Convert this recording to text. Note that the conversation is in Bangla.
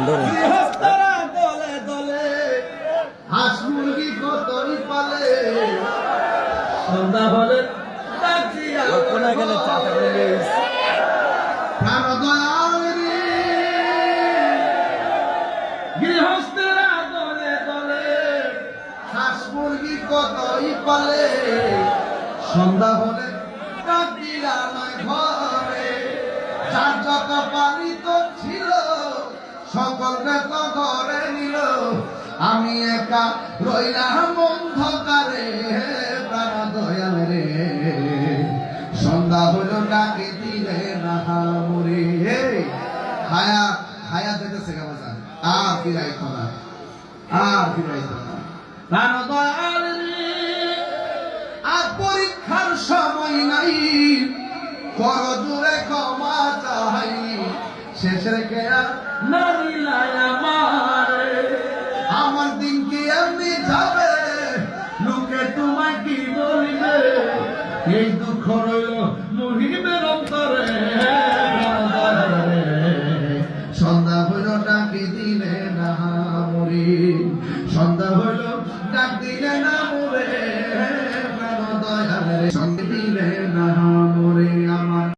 ধরে গৃহস্থরা দলে দলে হাঁস মুরগি কতই পালে সন্ধ্যা হলে ডাক দিয়া কোনা গেলে চাটা বেরিয়ে গেছে। প্রাণ দয়াল রে, গৃহস্থরা দলে দলে হাঁস মুরগি কতই পালে সন্ধ্যা হলে ডাক দিয়া নয় ঘরে যার যত পালিত ছিল সকলকে তো ঘরে নিল আমি একা রইলাম অন্ধকারে প্রাণ দয়াল রে সন্ধ্যা হলো ডাকে দিলে না মরে হায়া হায়া যেতেছে গাবাজান আর ফিরাইতো না আর ফিরাইতো না প্রাণ দয়াল রে আর পরীক্ষার সময় নাই কর দূরে ক্ষমা চাই শেষের কেয়া নারিলাই আমার দিন কি এমনি যাবে লোকে তোমায় কি বলবে এই দুঃখ রইল মহিমের অন্তরে সন্ধ্যা হইল ডাকি দিলে না মরি সন্ধ্যা হইল ডাক দিলে না মরে প্রাণ দয়ালে সঙ্গে দিলে না